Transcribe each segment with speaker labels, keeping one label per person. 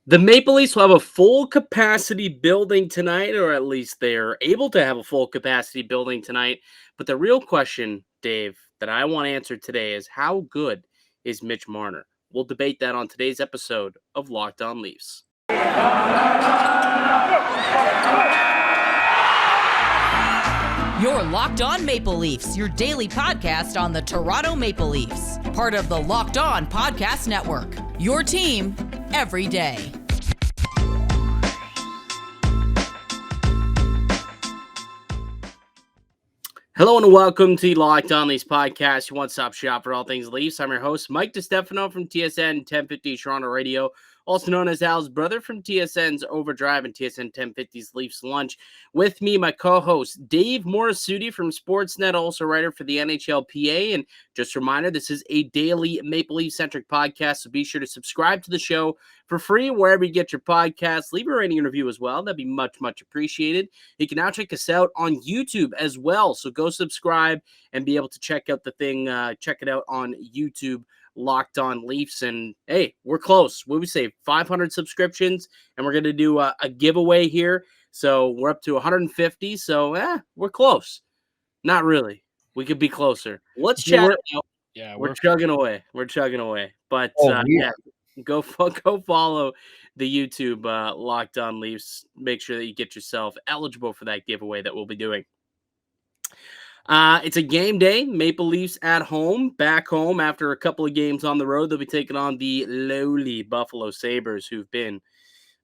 Speaker 1: The Maple Leafs will have a full capacity building tonight, or at least they're able to have a full capacity building tonight. But the real question, Dave, that I want to answer today is how good is Mitch Marner? We'll debate that on today's episode of Locked On Leafs.
Speaker 2: You're Locked On Maple Leafs, your daily podcast on the Toronto Maple Leafs. Part of the Locked On Podcast Network. Your team every day.
Speaker 1: Hello and welcome to the Locked On Leafs podcast, your one-stop shop for all things Leafs. I'm your host, Mike DiStefano from TSN 1050 Toronto Radio, also known as Al's brother from TSN's Overdrive and TSN 1050's Leafs Lunch. With me, my co-host, Dave Morassutti from Sportsnet, also writer for the NHLPA. And just a reminder, this is a daily Maple Leaf-centric podcast, so be sure to subscribe to the show for free wherever you get your podcasts. Leave a rating and review as well. That'd be much, much appreciated. You can now check us out on YouTube as well, so go subscribe and be able to check out the thing. Check it out on YouTube. Locked On Leafs, and hey, we're close. What would we say, 500 subscriptions, and we're going to do a giveaway here. So we're up to 150, so we're close. Not really. We could be closer. Let's chat about.
Speaker 3: Yeah,
Speaker 1: we're chugging away. We're chugging away. But go follow the YouTube Locked On Leafs. Make sure that you get yourself eligible for that giveaway that we'll be doing. It's a game day. Maple Leafs at home, back home after a couple of games on the road. They'll be taking on the lowly Buffalo Sabres, who've been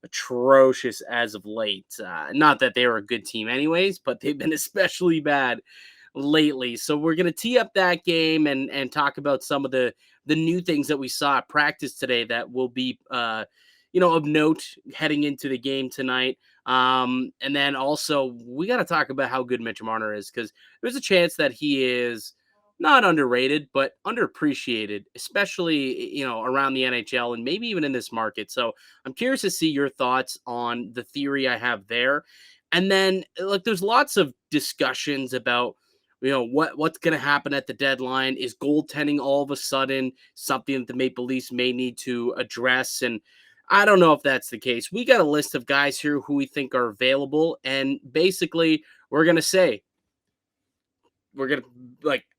Speaker 1: atrocious as of late. Not that they were a good team anyways, but they've been especially bad lately. So we're going to tee up that game and talk about some of the new things that we saw at practice today that will be, of note heading into the game tonight. And then also we got to talk about how good Mitch Marner is, because there's a chance that he is not underrated, but underappreciated, especially, around the NHL and maybe even in this market. So I'm curious to see your thoughts on the theory I have there. And then there's lots of discussions about, what's going to happen at the deadline. Is goaltending all of a sudden something that the Maple Leafs may need to address? And I don't know if that's the case. We got a list of guys here who we think are available, and basically we're going to say, do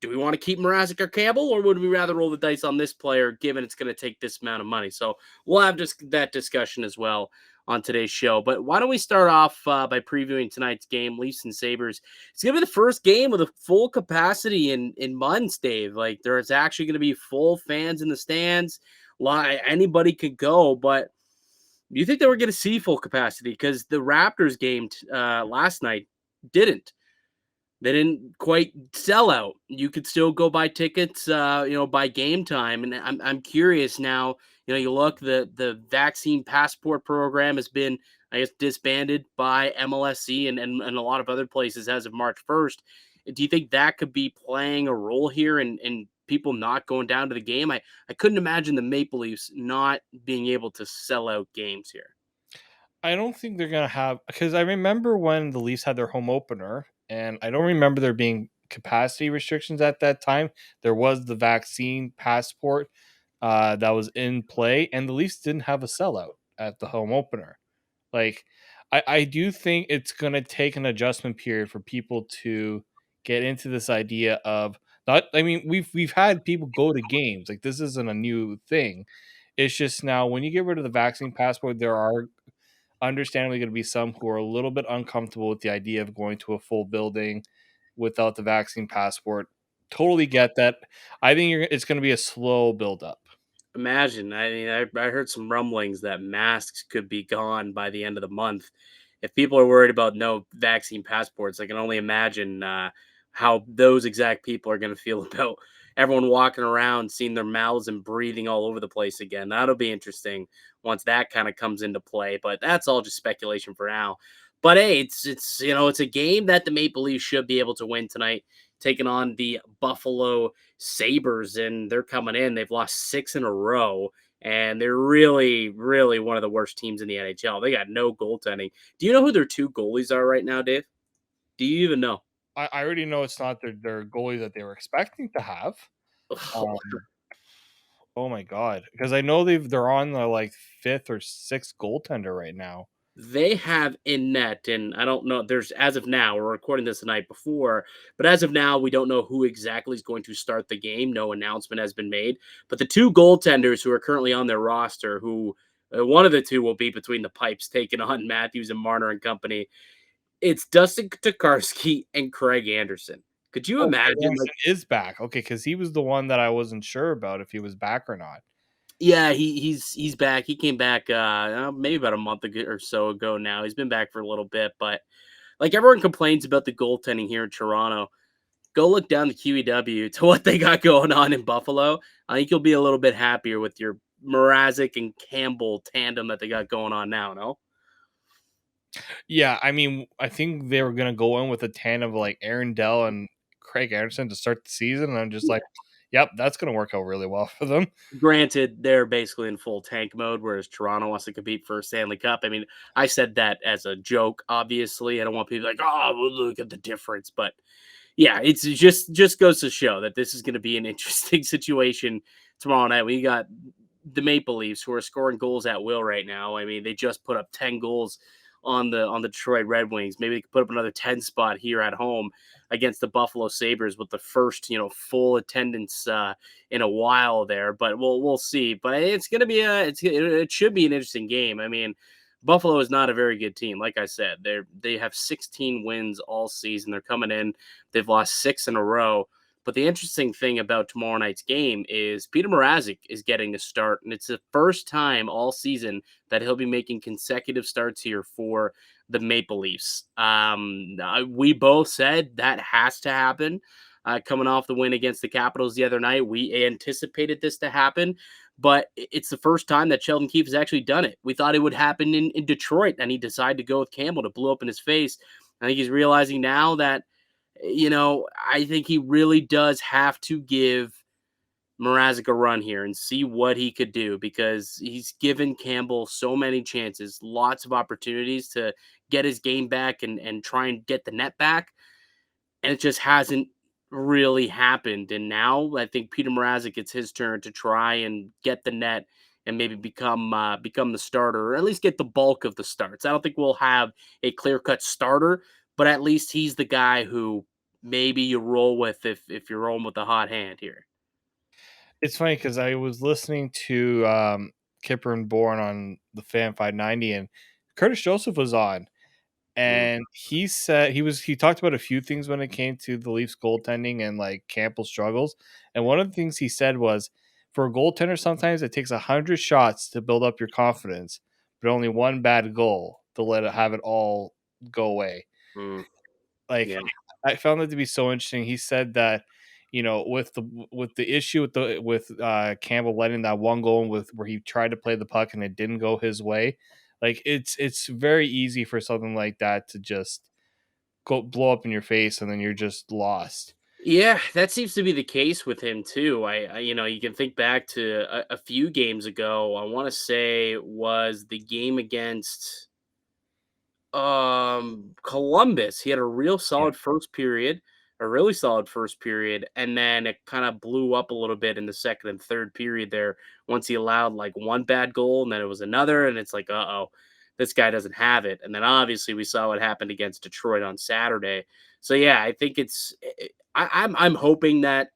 Speaker 1: we want to keep Mrazek or Campbell, or would we rather roll the dice on this player given it's going to take this amount of money? So we'll have that discussion as well on today's show. But why don't we start off by previewing tonight's game, Leafs and Sabres. It's going to be the first game with a full capacity in months, Dave. There's actually going to be full fans in the stands. Anybody could go, but do you think that we're going to see full capacity? Because the Raptors game last night didn't. They didn't quite sell out. You could still go buy tickets, by game time. And I'm curious now. You look, the vaccine passport program has been, I guess, disbanded by MLSC and a lot of other places as of March 1st. Do you think that could be playing a role here in people not going down to the game? I couldn't imagine the Maple Leafs not being able to sell out games here.
Speaker 3: I don't think they're going to have, because I remember when the Leafs had their home opener, and I don't remember there being capacity restrictions at that time. There was the vaccine passport that was in play, and the Leafs didn't have a sellout at the home opener. I do think it's going to take an adjustment period for people to get into this idea of we've had people go to games. This isn't a new thing. It's just now when you get rid of the vaccine passport, there are understandably going to be some who are a little bit uncomfortable with the idea of going to a full building without the vaccine passport. Totally get that. I think it's going to be a slow build up.
Speaker 1: Imagine. I heard some rumblings that masks could be gone by the end of the month. If people are worried about no vaccine passports, I can only imagine how those exact people are going to feel about everyone walking around, seeing their mouths and breathing all over the place again. That'll be interesting once that kind of comes into play. But that's all just speculation for now. But hey, it's a game that the Maple Leafs should be able to win tonight, taking on the Buffalo Sabres, and they're coming in. They've lost 6 in a row, and they're really, really one of the worst teams in the NHL. They got no goaltending. Do you know who their 2 goalies are right now, Dave? Do you even know?
Speaker 3: I already know it's not their goalie that they were expecting to have. Oh my god, because I know they're on the like 5th or 6th goaltender right now.
Speaker 1: They have in net, and I don't know. There's as of now, we're recording this the night before, but as of now, we don't know who exactly is going to start the game. No announcement has been made. But the two goaltenders who are currently on their roster, who one of the two will be between the pipes, taking on Matthews and Marner and company. It's Dustin Tokarski and Craig Anderson. Could you
Speaker 3: Oh, Craig
Speaker 1: imagine?
Speaker 3: Anderson
Speaker 1: Like,
Speaker 3: is back. Okay, because he was the one that I wasn't sure about if he was back or not.
Speaker 1: yeah, he's back. He came back maybe about a month ago or so ago now. He's been back for a little bit, but like everyone complains about the goaltending here in Toronto. Go look down the QEW to what they got going on in Buffalo. I think you'll be a little bit happier with your Mrazek and Campbell tandem that they got going on now, no?
Speaker 3: Yeah, I mean, I think they were gonna go in with a tandem of like Aaron Dell and Craig Anderson to start the season, and I'm just like, yep, that's gonna work out really well for them.
Speaker 1: Granted, they're basically in full tank mode, whereas Toronto wants to compete for a Stanley Cup. I mean, I said that as a joke, obviously. I don't want people like, oh, well, look at the difference. But yeah, it's just goes to show that this is going to be an interesting situation tomorrow night. We got the Maple Leafs who are scoring goals at will right now. I mean, they just put up 10 goals on the Detroit Red Wings. Maybe they could put up another 10 spot here at home against the Buffalo Sabres with the first, full attendance in a while there, but we'll see. But it's going to be it should be an interesting game. I mean, Buffalo is not a very good team. Like I said, they have 16 wins all season. They're coming in. They've lost 6 in a row. But the interesting thing about tomorrow night's game is Petr Mrazek is getting a start, and it's the first time all season that he'll be making consecutive starts here for the Maple Leafs. We both said that has to happen. Coming off the win against the Capitals the other night, we anticipated this to happen, but it's the first time that Sheldon Keefe has actually done it. We thought it would happen in Detroit, and he decided to go with Campbell to blow up in his face. I think he's realizing now that I think he really does have to give Mrazek a run here and see what he could do because he's given Campbell so many chances, lots of opportunities to get his game back and try and get the net back. And it just hasn't really happened. And now I think Petr Mrazek, it's his turn to try and get the net and maybe become the starter, or at least get the bulk of the starts. I don't think we'll have a clear-cut starter, but at least he's the guy who maybe you roll with if you're rolling with the hot hand here.
Speaker 3: It's funny because I was listening to Kipper and Bourne on the Fan 590, and Curtis Joseph was on,
Speaker 1: Mm.
Speaker 3: and he said he talked about a few things when it came to the Leafs goaltending and like Campbell's struggles. And one of the things he said was, for a goaltender, sometimes it takes 100 shots to build up your confidence, but only one bad goal to let it have it all go away.
Speaker 1: Mm.
Speaker 3: Like,
Speaker 1: Yeah.
Speaker 3: I found that to be so interesting. He said that, with the issue with Campbell letting that one goal in with where he tried to play the puck and it didn't go his way, like it's very easy for something like that to just go blow up in your face and then you're just lost.
Speaker 1: Yeah, that seems to be the case with him too. You can think back to a few games ago. I want to say was the game against Columbus. He had a real
Speaker 3: Yeah.
Speaker 1: solid first period, a really solid first period, and then it kind of blew up a little bit in the second and third period there once he allowed like one bad goal and then it was another and it's like, "Uh-oh, this guy doesn't have it." And then obviously we saw what happened against Detroit on Saturday. So yeah, I think I'm hoping that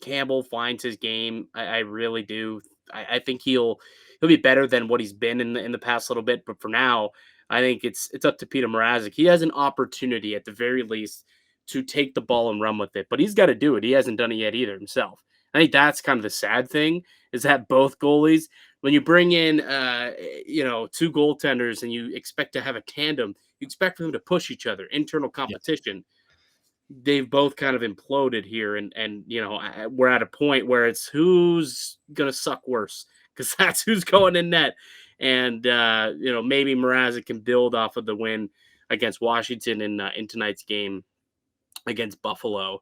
Speaker 1: Campbell finds his game. I really do. I think he'll be better than what he's been in the past little bit. But for now, I think it's up to Petr Mrazek. He has an opportunity at the very least to take the ball and run with it, but he's got to do it. He hasn't done it yet either himself. I think that's kind of the sad thing is that both goalies, when you bring in two goaltenders and you expect to have a tandem, you expect for them to push each other, internal competition. They've both kind of imploded here, and we're at a point where it's who's gonna suck worse because that's who's going in net, and maybe Mrazek can build off of the win against Washington in tonight's game against Buffalo.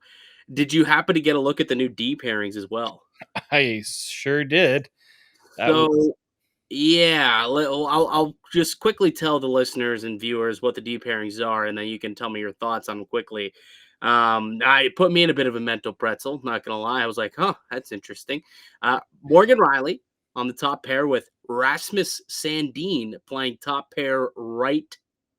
Speaker 1: Did you happen to get a look at the new D pairings as well?
Speaker 3: I sure did. That was
Speaker 1: So yeah, I'll just quickly tell the listeners and viewers what the D pairings are, and then you can tell me your thoughts on them quickly. I put me in a bit of a mental pretzel, not gonna lie. I was like, huh, that's interesting. Morgan Rielly on the top pair with Rasmus Sandin playing top pair right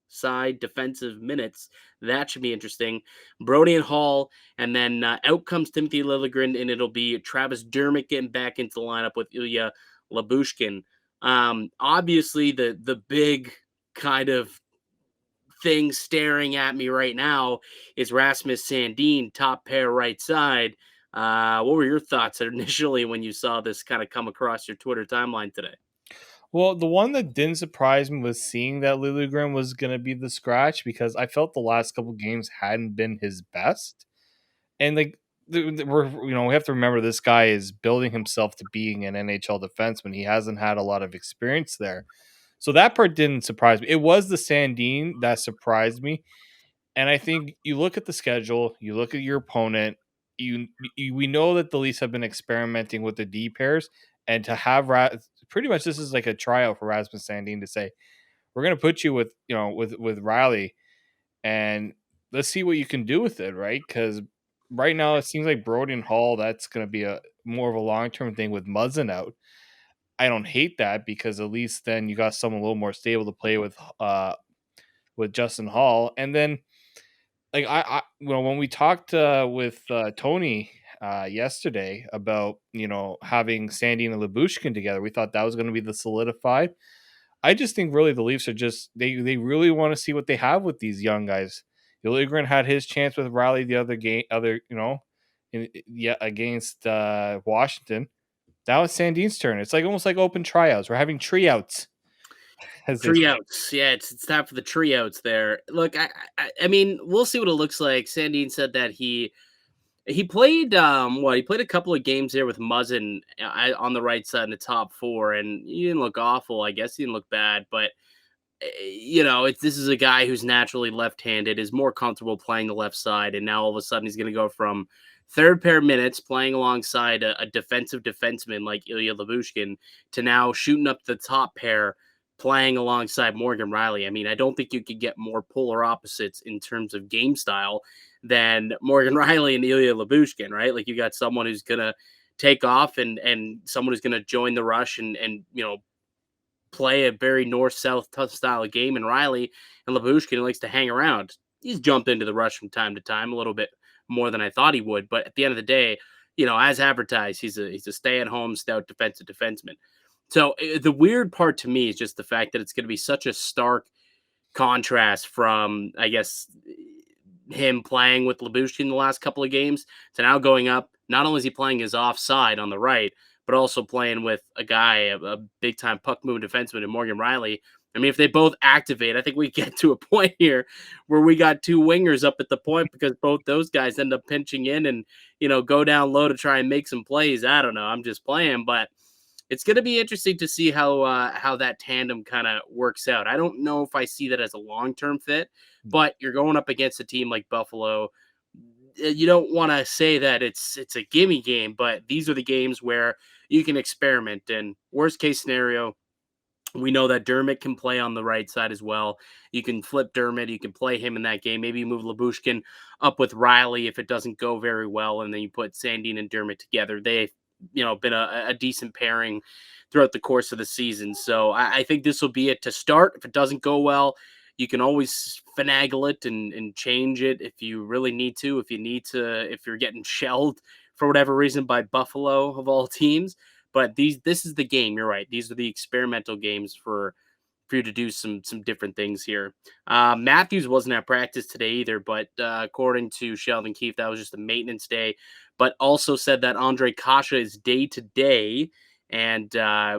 Speaker 1: side defensive minutes. That should be interesting. Brody and Hall, and then out comes Timothy Liljegren, and it'll be Travis Dermott getting back into the lineup with Ilya Labushkin. Obviously, the big kind of thing staring at me right now is Rasmus Sandin, top pair right side. What were your thoughts initially when you saw this kind of come across your Twitter timeline today?
Speaker 3: Well, the one that didn't surprise me was seeing that Liljegren was going to be the scratch because I felt the last couple games hadn't been his best. And like we have to remember this guy is building himself to being an NHL defenseman. He hasn't had a lot of experience there. So that part didn't surprise me. It was the Sandin that surprised me. And I think you look at the schedule, you look at your opponent, we know that the Leafs have been experimenting with the D pairs, and to have pretty much this is like a tryout for Rasmus Sandin to say, we're going to put you with, with Rielly, and let's see what you can do with it, right? Because right now it seems like Brody and Hall, that's going to be a more of a long-term thing with Muzzin out. I don't hate that because at least then you got someone a little more stable to play with Justin Hall. And then like when we talked with Tony yesterday about having Sandy and Labushkin together, we thought that was going to be the solidified. I just think really the Leafs are just they really want to see what they have with these young guys. Liljegren had his chance with Riley the other game, against Washington. That was Sandin's turn. It's like almost like open tryouts. We're having tryouts.
Speaker 1: Triouts, yeah, it's time for the triouts there. Look, I mean, we'll see what it looks like. Sandin said that he played he played a couple of games there with Muzzin on the right side in the top four, and he didn't look awful. I guess he didn't look bad, but this is a guy who's naturally left-handed, is more comfortable playing the left side, and now all of a sudden he's going to go from third pair minutes playing alongside a defensive defenseman like Ilya Labushkin to now shooting up the top pair playing alongside Morgan Rielly. I mean, I don't think you could get more polar opposites in terms of game style than Morgan Rielly and Ilya Labushkin, right? Like you got someone who's going to take off and someone who's going to join the rush and play a very north-south tough style of game, and Rielly and Labushkin likes to hang around. He's jumped into the rush from time to time a little bit more than I thought he would, but at the end of the day, as advertised, he's a stay-at-home stout defensive defenseman. So the weird part to me is just the fact that it's going to be such a stark contrast from, I guess, him playing with Labushkin the last couple of games to now going up. Not only is he playing his offside on the right, but also playing with a guy, a big time puck moving defenseman in Morgan Rielly. I mean, if they both activate, I think we get to a point here where we got two wingers up at the point because both those guys end up pinching in and, go down low to try and make some plays. I don't know. I'm just playing, but it's going to be interesting to see how that tandem kind of works out. I don't know if I see that as a long-term fit, but you're going up against a team like Buffalo. You don't want to say that it's a gimme game, but these are the games where you can experiment. And worst case scenario, we know that Dermott can play on the right side as well. You can flip Dermott. You can play him in that game. Maybe you move Labushkin up with Rielly if it doesn't go very well, and then you put Sandin and Dermott together. They've been a decent pairing throughout the course of the season. So I think this will be it to start. If it doesn't go well, you can always finagle it and change it if you really need to. If you're getting shelled for whatever reason by Buffalo of all teams. But this is the game. You're right. These are the experimental games for you to do some different things here. Matthews wasn't at practice today either, but according to Sheldon Keefe, that was just a maintenance day. But also said that Andre Kasha is day to day and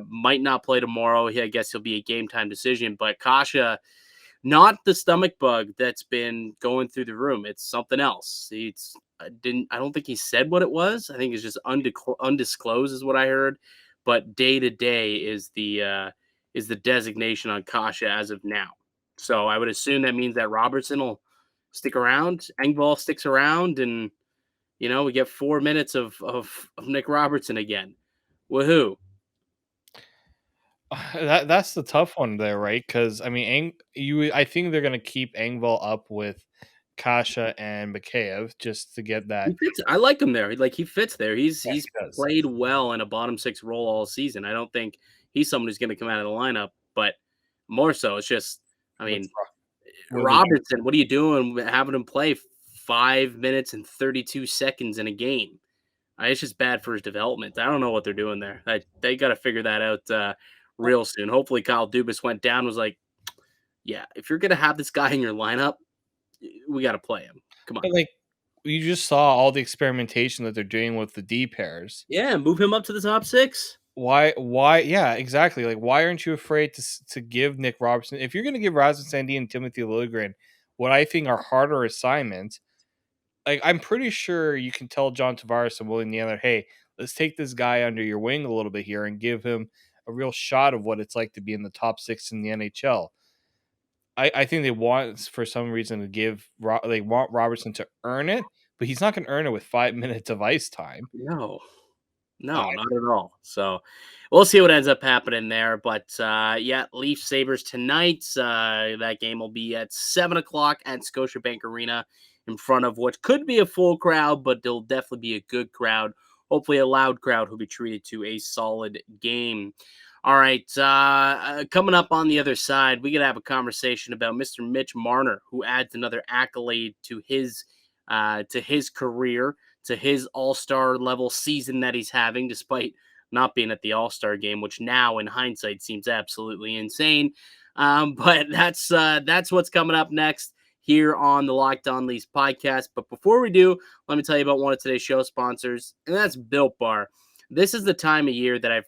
Speaker 1: might not play tomorrow. I guess he'll be a game time decision. But Kasha, not the stomach bug that's been going through the room. It's something else. I don't think he said what it was. I think it's just undisclosed is what I heard. But day to day is the designation on Kasha as of now. So I would assume that means that Robertson will stick around, Engvall sticks around, and we get 4 minutes of Nick Robertson again. Woohoo!
Speaker 3: That's the tough one there, right? Because I mean, I think they're gonna keep Engvall up with Kasha and Mikheyev just to get that.
Speaker 1: I like him there. Like, he fits there. He's
Speaker 3: Yeah, he does.
Speaker 1: played well in a bottom six role all season. I don't think he's someone who's going to come out of the lineup, but more so, it's just, I
Speaker 3: What's
Speaker 1: mean,
Speaker 3: wrong?
Speaker 1: Robertson, what are you doing having him play 5 minutes and 32 seconds in a game? It's just bad for his development. I don't know what they're doing there. They got to figure that out real soon. Hopefully, Kyle Dubas went down, was like, yeah, if you're going to have this guy in your lineup, we got to play him. Come on.
Speaker 3: But, like, you just saw all the experimentation that they're doing with the D pairs.
Speaker 1: Yeah, move him up to the top 6.
Speaker 3: Why yeah, exactly. Like, why aren't you afraid to give Nick Robertson, if you're going to give Rasmus Sandin and Timothy Liljegren what I think are harder assignments, like, I'm pretty sure you can tell John Tavares and William Nylander, hey, let's take this guy under your wing a little bit here and give him a real shot of what it's like to be in the top 6 in the NHL. I think they want, for some reason, to they want Robertson to earn it, but he's not going to earn it with 5 minutes of ice time.
Speaker 1: No,
Speaker 3: Uh,
Speaker 1: not at all. So we'll see what ends up happening there. But yeah, Leafs Sabres tonight. That game will be at 7:00 at Scotiabank Arena in front of what could be a full crowd, but there'll definitely be a good crowd. Hopefully a loud crowd who'll be treated to a solid game. All right, coming up on the other side, we got to have a conversation about Mr. Mitch Marner, who adds another accolade to his career, to his all-star level season that he's having, despite not being at the all-star game, which now in hindsight seems absolutely insane. But that's what's coming up next here on the Locked On Leafs podcast. But before we do, let me tell you about one of today's show sponsors, and that's Built Bar. This is the time of year that I've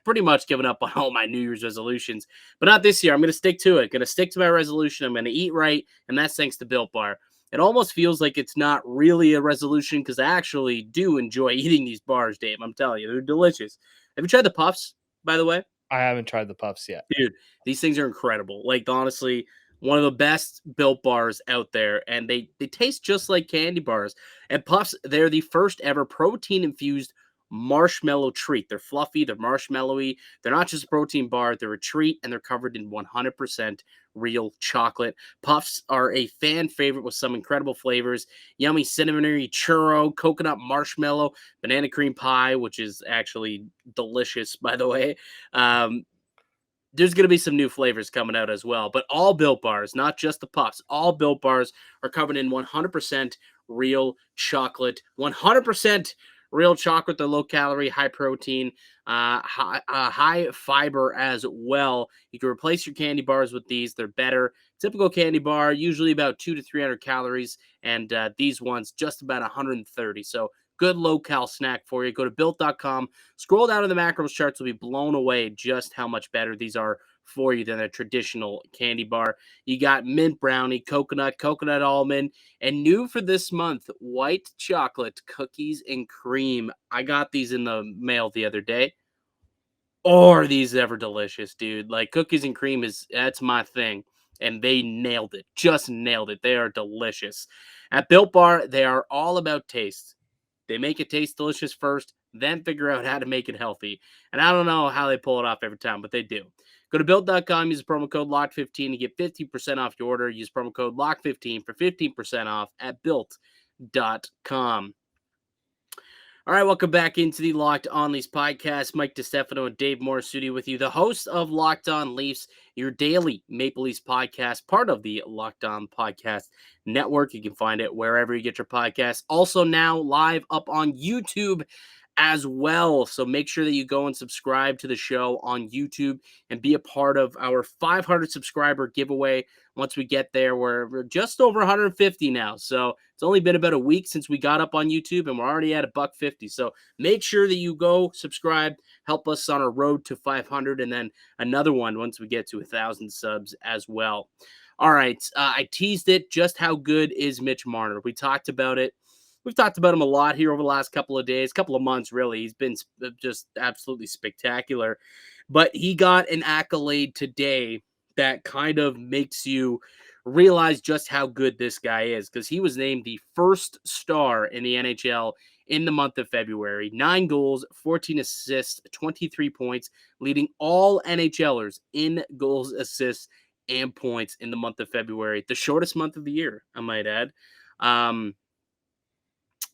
Speaker 1: pretty much given up on all my New Year's resolutions, but not this year. I'm going to stick to it. Going to stick to my resolution. I'm going to eat right, and that's thanks to Built Bar. It almost feels like it's not really a resolution because I actually do enjoy eating these bars, Dave. I'm telling you, they're delicious. Have you tried the puffs, by the way?
Speaker 3: I haven't tried the puffs yet.
Speaker 1: Dude, these things are incredible. Like, honestly, one of the best built bars out there, and they taste just like candy bars. And puffs, they're the first ever protein-infused marshmallow treat. They're fluffy, they're marshmallowy. They're not just a protein bar, they're a treat, and they're covered in 100% real chocolate. Puffs are a fan favorite with some incredible flavors: yummy cinnamony churro, coconut marshmallow, banana cream pie, which is actually delicious, by the way. There's going to be some new flavors coming out as well, but all Built Bars, not just the puffs, all Built Bars are covered in 100% real chocolate. 100% real chocolate. They're low calorie, high protein, high fiber as well. You can replace your candy bars with these. They're better. Typical candy bar, usually about 200 to 300 calories, and these ones just about 130. So good low-cal snack for you. Go to Built.com. Scroll down to the macros charts. Will be blown away just how much better these are for you than a traditional candy bar. You got mint brownie, coconut almond, and new for this month, white chocolate cookies and cream. I got these in the mail the other day. Oh, are these ever delicious, dude? Like, cookies and cream that's my thing. And they nailed it. Just nailed it. They are delicious. At Built Bar, they are all about taste. They make it taste delicious first, then figure out how to make it healthy. And I don't know how they pull it off every time, but they do. Go to Built.com, use the promo code LOCK15 to get 50% off your order. Use promo code LOCK15 for 15% off at Built.com. All right, welcome back into the Locked On Leafs podcast. Mike DiStefano and Dave Morassutti with you, the host of Locked On Leafs, your daily Maple Leafs podcast, part of the Locked On Podcast Network. You can find it wherever you get your podcasts. Also now live up on YouTube as well. So make sure that you go and subscribe to the show on YouTube and be a part of our 500 subscriber giveaway. Once we get there, we're just over 150 now. So it's only been about a week since we got up on YouTube, and we're already at $1.50. So make sure that you go subscribe, help us on our road to 500, and then another one once we get to 1,000 subs as well. All right, I teased it. Just how good is Mitch Marner? We talked about it. We've talked about him a lot here over the last couple of days, couple of months, really. He's been just absolutely spectacular. But he got an accolade today that kind of makes you realize just how good this guy is, because he was named the first star in the NHL in the month of February. 9 goals, 14 assists, 23 points, leading all NHLers in goals, assists, and points in the month of February, the shortest month of the year, I might add.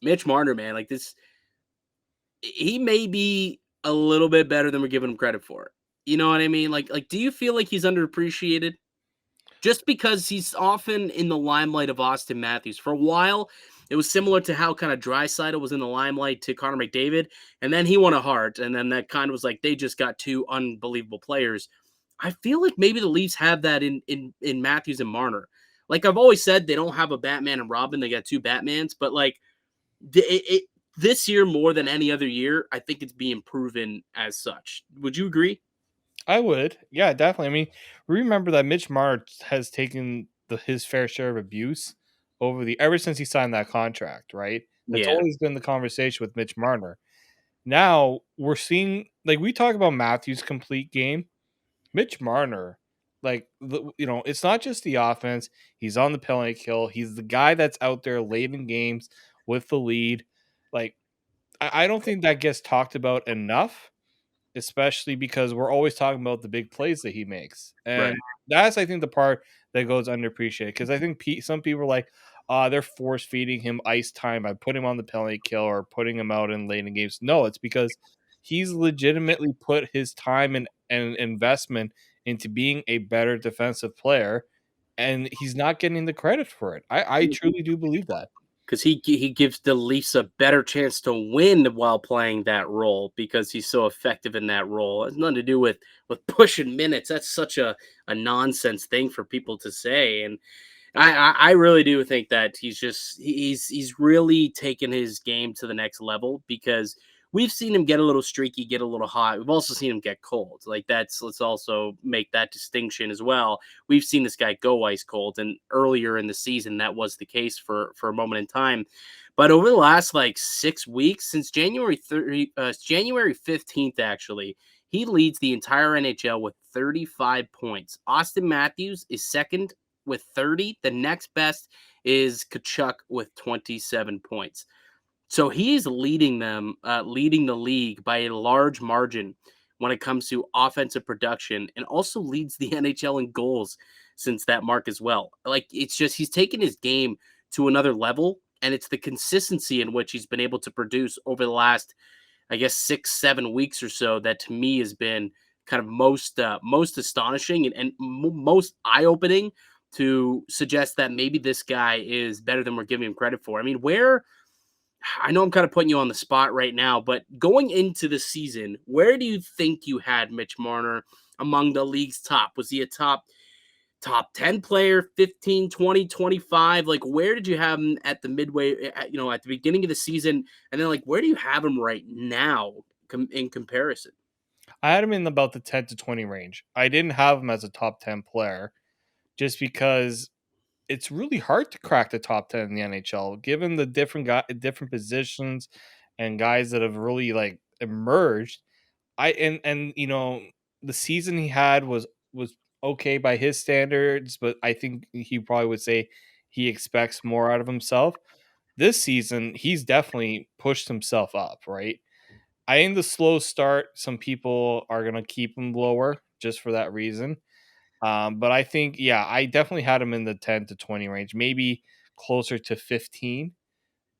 Speaker 1: Mitch Marner, man, like this, he may be a little bit better than we're giving him credit for. You know what I mean? Like, do you feel like he's underappreciated? Just because he's often in the limelight of Austin Matthews. For a while, it was similar to how kind of Draisaitl was in the limelight to Connor McDavid, and then he won a Hart, and then that kind of was like they just got two unbelievable players. I feel like maybe the Leafs have that in Matthews and Marner. Like I've always said, they don't have a Batman and Robin; they got two Batmans. But like this year, more than any other year, I think it's being proven as such. Would you agree?
Speaker 3: I would. Yeah, definitely. I mean, remember that Mitch Marner has taken his fair share of abuse ever since he signed that contract, right? That's
Speaker 1: Yeah,
Speaker 3: always been the conversation with Mitch Marner. Now we're seeing, like, we talk about Matthews' complete game. Mitch Marner, it's not just the offense. He's on the penalty kill. He's the guy that's out there late in games with the lead. Like, I don't think that gets talked about enough, especially because we're always talking about the big plays that he makes.
Speaker 1: right.
Speaker 3: And that's, I think, the part that goes underappreciated, because I think some people are like, they're force feeding him ice time by putting him on the penalty kill or putting him out in late in games. No, it's because he's legitimately put his time and investment into being a better defensive player, and he's not getting the credit for it. I truly do believe that.
Speaker 1: Because he gives the Leafs a better chance to win while playing that role because he's so effective in that role. It has nothing to do with pushing minutes. That's such a nonsense thing for people to say. And I really do think that he's really taken his game to the next level because we've seen him get a little streaky, get a little hot. We've also seen him get cold. Like let's also make that distinction as well. We've seen this guy go ice cold, and earlier in the season that was the case for a moment in time. But over the last like 6 weeks, since January 15th, actually, he leads the entire NHL with 35 points. Austin Matthews is second with 30. The next best is Kachuk with 27 points. So he's leading leading the league by a large margin when it comes to offensive production, and also leads the NHL in goals since that mark as well. Like it's just he's taken his game to another level, and it's the consistency in which he's been able to produce over the last, I guess, 6-7 weeks or so that to me has been kind of most astonishing and most eye opening to suggest that maybe this guy is better than we're giving him credit for. I mean, I know I'm kind of putting you on the spot right now, but going into the season, where do you think you had Mitch Marner among the league's top? Was he a top 10 player, 15, 20, 25? Like, where did you have him at the midway, at the beginning of the season? And then, like, where do you have him right now in comparison?
Speaker 3: I had him in about the 10 to 20 range. I didn't have him as a top 10 player just because it's really hard to crack the top 10 in the NHL, given the different positions and guys that have really like emerged. The season he had was okay by his standards, but I think he probably would say he expects more out of himself. This season, he's definitely pushed himself up, right? I think the slow start, some people are gonna keep him lower just for that reason. But I think, yeah, I definitely had him in the 10 to 20 range, maybe closer to 15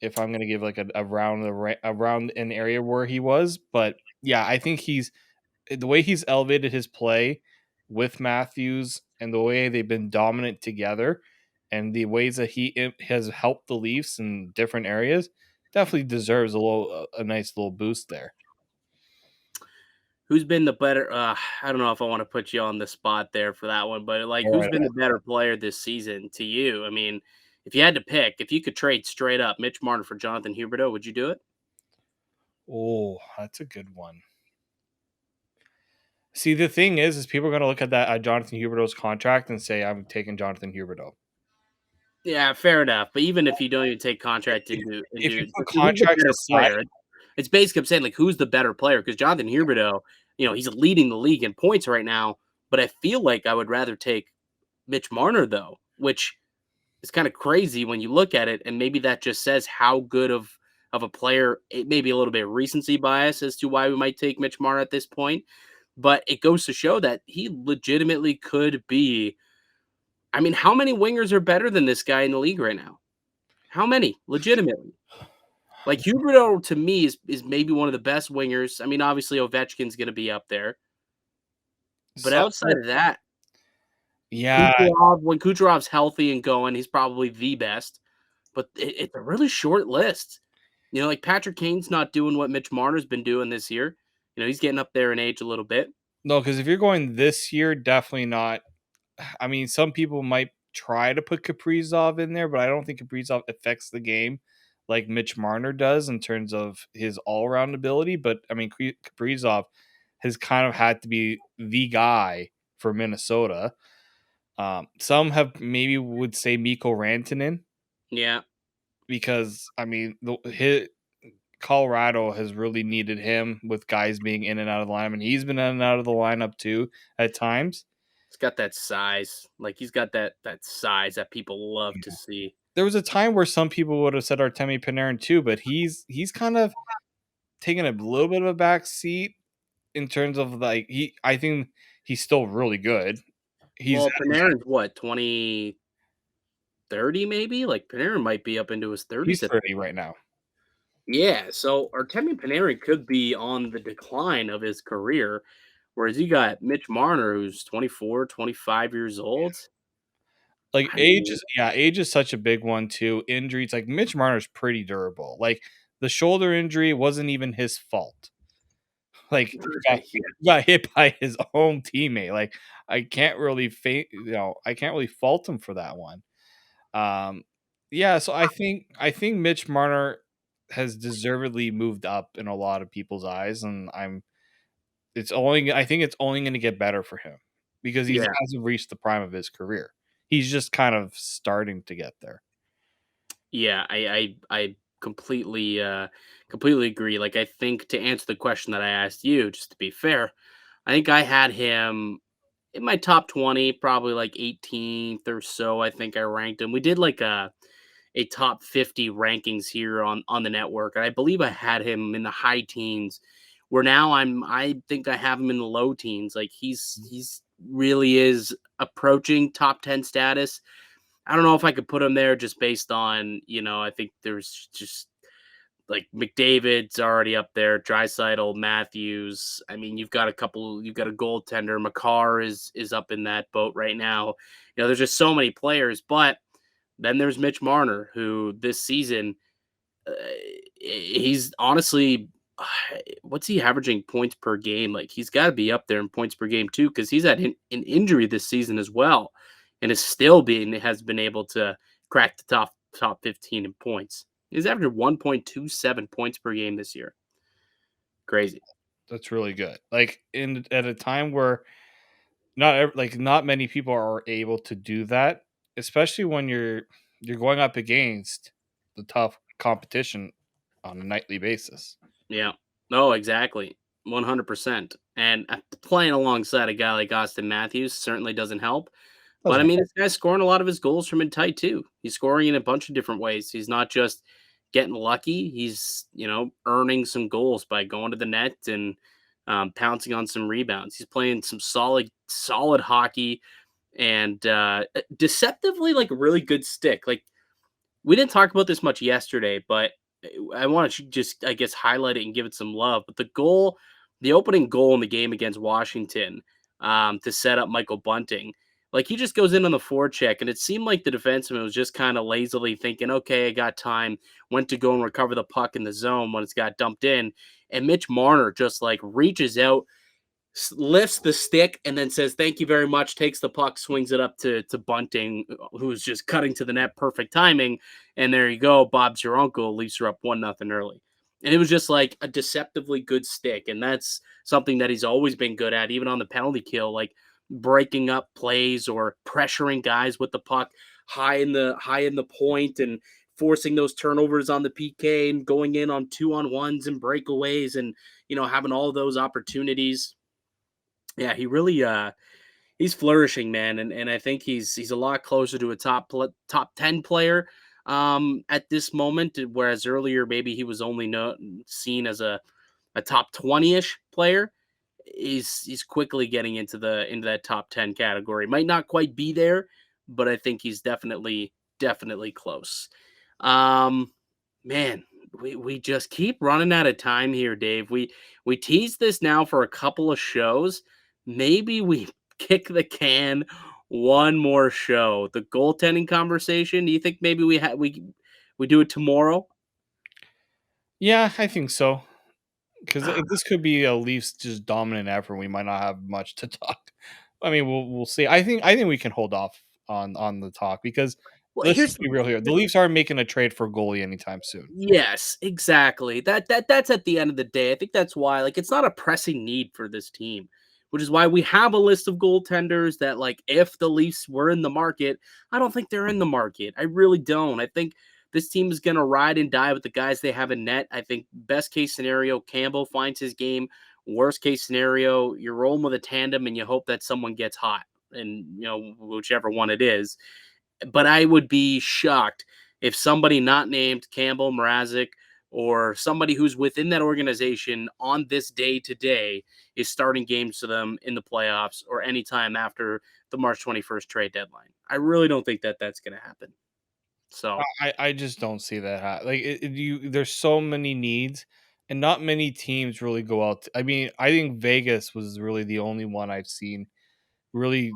Speaker 3: if I'm going to give like around an area where he was. But yeah, I think the way he's elevated his play with Matthews and the way they've been dominant together and the ways that he has helped the Leafs in different areas definitely deserves a nice little boost there.
Speaker 1: Who's been the better? I don't know if I want to put you on the spot there for that one, but like,
Speaker 3: All
Speaker 1: who's
Speaker 3: right.
Speaker 1: been the better player this season to you? I mean, if you had to pick, if you could trade straight up Mitch Marner for Jonathan Huberdeau, would you do it?
Speaker 3: Oh, that's a good one. See, the thing is people are going to look at that Jonathan Huberdeau's contract and say, "I'm taking Jonathan Huberdeau."
Speaker 1: Yeah, fair enough. But even if you don't even take contract
Speaker 3: If you put
Speaker 1: who's the
Speaker 3: contracts
Speaker 1: better
Speaker 3: aside,
Speaker 1: player? It's basically I'm saying like who's the better player? Because Jonathan Huberdeau, he's leading the league in points right now. But I feel like I would rather take Mitch Marner though, which is kind of crazy when you look at it, and maybe that just says how good of a player. It may be a little bit of recency bias as to why we might take Mitch Marner at this point, but it goes to show that he legitimately could be I mean, how many wingers are better than this guy in the league right now? How many? Legitimately. Like Huberdeau to me is maybe one of the best wingers. I mean, obviously Ovechkin's going to be up there, but
Speaker 3: So,
Speaker 1: outside of that,
Speaker 3: yeah,
Speaker 1: When Kucherov's healthy and going, he's probably the best. But it's a really short list. You know, like Patrick Kane's not doing what Mitch Marner's been doing this year. You know, he's getting up there in age a little bit.
Speaker 3: no, because if you're going this year, definitely not. I mean, some people might try to put Kaprizov in there, but I don't think Kaprizov affects the game like Mitch Marner does in terms of his all-around ability. But I mean, Kaprizov has kind of had to be the guy for Minnesota. Some have maybe would say Mikko Rantanen
Speaker 1: Yeah.
Speaker 3: because I mean, his Colorado has really needed him with guys being in and out of the lineup, and he's been in and out of the lineup too at times.
Speaker 1: He's got that size. Like he's got that size that people love to see.
Speaker 3: There was a time where some people would have said Artemi Panarin too, but he's kind of taken a little bit of a back seat in terms of like I think he's still really good. He's
Speaker 1: Well, Panarin's what, 30 maybe? Like Panarin might be up into his 30s
Speaker 3: he's
Speaker 1: at
Speaker 3: 30 right now.
Speaker 1: Yeah, so Artemi Panarin could be on the decline of his career, whereas you got Mitch Marner, who's 24, 25 years old.
Speaker 3: Like
Speaker 1: I mean,
Speaker 3: age is such a big one too. Injuries like Mitch Marner's pretty durable. Like the shoulder injury wasn't even his fault. Like he got hit by his own teammate. Like I can't really I can't really fault him for that one. Yeah, so I think Mitch Marner has deservedly moved up in a lot of people's eyes, and I think it's only going to get better for him because he
Speaker 1: yeah,
Speaker 3: hasn't reached the prime of his career. He's just kind of starting to get there.
Speaker 1: yeah, I completely agree. Like I think to answer the question that I asked you, just to be fair, I think I had him in my top 20, probably like 18th or so. I think I ranked him. We did like a top 50 rankings here on the network. And I believe I had him in the high teens, where now I think I have him in the low teens. Like he's really is approaching top 10 status. I don't know if I could put him there just based on, I think there's just like McDavid's already up there, Draisaitl, Matthews. I mean, you've got a goaltender. Makar is up in that boat right now. There's just so many players, but then there's Mitch Marner, who this season, uh, he's honestly, what's he averaging points per game? Like he's got to be up there in points per game too, because he's had an injury this season as well, and has been able to crack the top 15 in points. He's averaging 1.27 points per game this year. Crazy.
Speaker 3: That's really good. Like in at a time where not many people are able to do that, especially when you're going up against the tough competition on a nightly basis.
Speaker 1: Yeah. No, exactly. 100%. And playing alongside a guy like Austin Matthews certainly doesn't help. But I
Speaker 3: Doesn't
Speaker 1: mean, this guy's scoring a lot of his goals from in tight too. He's scoring in a bunch of different ways. He's not just getting lucky. He's earning some goals by going to the net and pouncing on some rebounds. He's playing some solid hockey and deceptively like a really good stick. Like we didn't talk about this much yesterday, but I want to just I guess highlight it and give it some love. But the opening goal in the game against Washington, to set up Michael Bunting. Like he just goes in on the forecheck, and it seemed like the defenseman was just kind of lazily thinking, "Okay, I got time." Went to go and recover the puck in the zone when it's got dumped in, and Mitch Marner just like reaches out, lifts the stick, and then says, "Thank you very much." Takes the puck, swings it up to Bunting, who's just cutting to the net, perfect timing, and there you go. Bob's your uncle, leaves her up 1-0 early. And it was just like a deceptively good stick, and that's something that he's always been good at, even on the penalty kill, like breaking up plays or pressuring guys with the puck high in the point and forcing those turnovers on the PK and going in on 2-on-1s and breakaways and having all those opportunities. Yeah, he really he's flourishing, man, and I think he's a lot closer to a top 10 player at this moment, whereas earlier maybe he was only seen as a top 20-ish player. He's quickly getting into that top 10 category. Might not quite be there, but I think he's definitely close. Um, man, we just keep running out of time here, Dave. We teased this now for a couple of shows. Maybe we kick the can one more show. The goaltending conversation. Do you think maybe we do it tomorrow?
Speaker 3: Yeah, I think so. Because this could be a Leafs just dominant effort. We might not have much to talk. I mean, we'll see. I think we can hold off on the talk because
Speaker 1: Well,
Speaker 3: let's
Speaker 1: here's
Speaker 3: just be real here. The Leafs aren't making a trade for a goalie anytime soon.
Speaker 1: yes, exactly. That's at the end of the day. I think that's why like it's not a pressing need for this team, which is why we have a list of goaltenders that like if the Leafs were in the market, I don't think they're in the market. I really don't. I think this team is going to ride and die with the guys they have in net. I think best case scenario Campbell finds his game. Worst case scenario, you're rolling with a tandem and you hope that someone gets hot and whichever one it is. But I would be shocked if somebody not named Campbell, Mrazek, or somebody who's within that organization on this day today is starting games to them in the playoffs or anytime after the March 21st trade deadline. I really don't think that that's going to happen. So
Speaker 3: I just don't see that. Like there's so many needs, and not many teams really go out. I mean, I think Vegas was really the only one I've seen really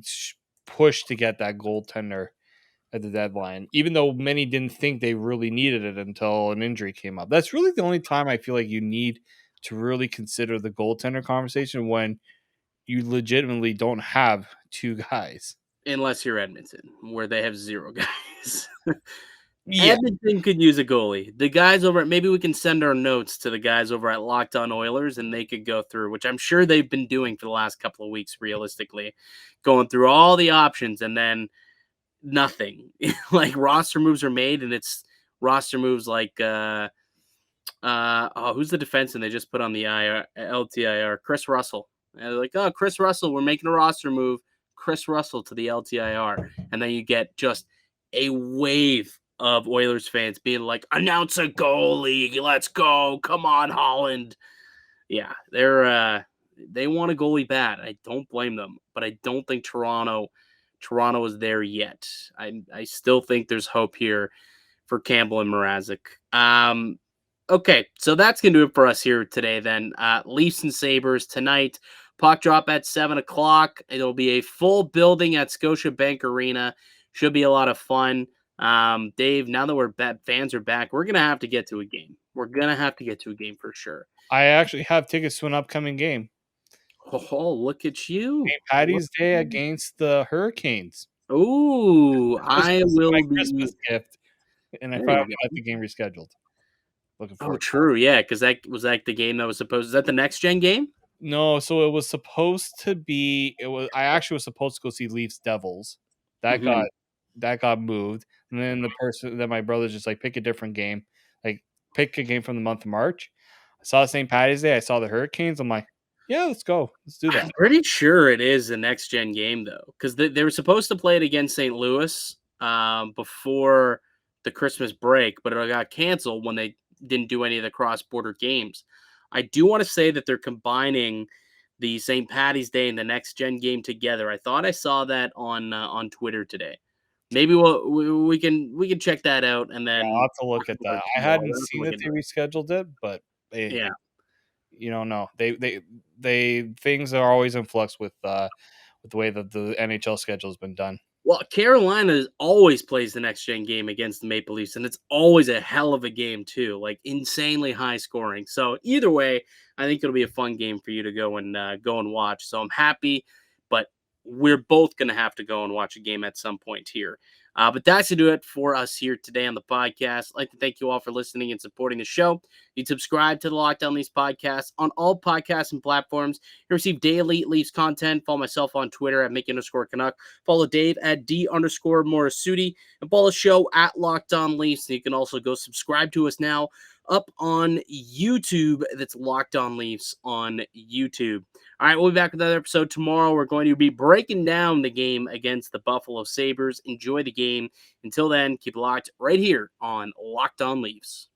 Speaker 3: push to get that goaltender at the deadline, even though many didn't think they really needed it until an injury came up. That's really the only time I feel like you need to really consider the goaltender conversation when you legitimately don't have two guys.
Speaker 1: unless you're Edmonton, where they have zero guys.
Speaker 3: Yeah.
Speaker 1: Edmonton could use a goalie. The guys over at maybe we can send our notes to the guys over at Locked On Oilers and they could go through, which I'm sure they've been doing for the last couple of weeks, realistically, going through all the options and then nothing. Like roster moves are made and it's roster moves like who's the defenseman they just put on the LTIR? Chris Russell. And they're like, oh, Chris Russell, we're making a roster move. Chris Russell to the LTIR. And then you get just a wave of Oilers fans being like, announce a goalie, let's go. Come on, Holland. Yeah, they want a goalie bad. I don't blame them, but I don't think Toronto is there yet. I still think there's hope here for Campbell and Mrazek. Okay, so that's going to do it for us here today then. Leafs and Sabres tonight. Puck drop at 7 o'clock. It'll be a full building at Scotiabank Arena. Should be a lot of fun. Dave, now that fans are back, we're going to have to get to a game. We're going to have to get to a game for sure.
Speaker 3: I actually have tickets to an upcoming game.
Speaker 1: Oh, look at you.
Speaker 3: St. Patty's Day against the Hurricanes.
Speaker 1: Ooh, I will
Speaker 3: my
Speaker 1: be.
Speaker 3: Christmas gift. And I
Speaker 1: There
Speaker 3: found
Speaker 1: you
Speaker 3: out the game rescheduled. Looking
Speaker 1: Oh,
Speaker 3: forward.
Speaker 1: true. Yeah, because that was like the game that was supposed. Is that the next gen game?
Speaker 3: No, so it was supposed to be. I actually was supposed to go see Leafs Devils. That
Speaker 1: Mhm.
Speaker 3: got moved, and then my brother's just like pick a different game, like pick a game from the month of March. I saw St. Patty's Day. I saw the Hurricanes. I'm like, yeah, let's go. Let's do that.
Speaker 1: I'm pretty sure it is the next gen game though, because they were supposed to play it against St. Louis before the Christmas break, but it got canceled when they didn't do any of the cross border games. I do want to say that they're combining the St. Patty's Day and the next gen game together. I thought I saw that on Twitter today. Maybe we can check that out and
Speaker 3: Yeah,
Speaker 1: then
Speaker 3: I'll have to look at that. I hadn't seen that they
Speaker 1: it.
Speaker 3: rescheduled it, but
Speaker 1: Yeah.
Speaker 3: you don't know. They things are always in flux with the way that the NHL schedule has been done.
Speaker 1: Well, Carolina always plays the next gen game against the Maple Leafs, and it's always a hell of a game too, like insanely high scoring. So either way, I think it'll be a fun game for you to go and watch. So I'm happy, but we're both going to have to go and watch a game at some point here. But that's to do it for us here today on the podcast. I'd like to thank you all for listening and supporting the show. You can subscribe to the Lockdown Leafs podcast on all podcasts and platforms. You receive daily Leafs content. Follow myself on Twitter at Mickey_Canuck. Follow Dave at D_Morassutti. And follow the show at Locked On Leafs. And you can also go subscribe to us now up on YouTube. That's Locked On Leafs on YouTube. All right, we'll be back with another episode tomorrow. We're going to be breaking down the game against the Buffalo Sabres. Enjoy the game. Until then, keep it locked right here on Locked On Leafs.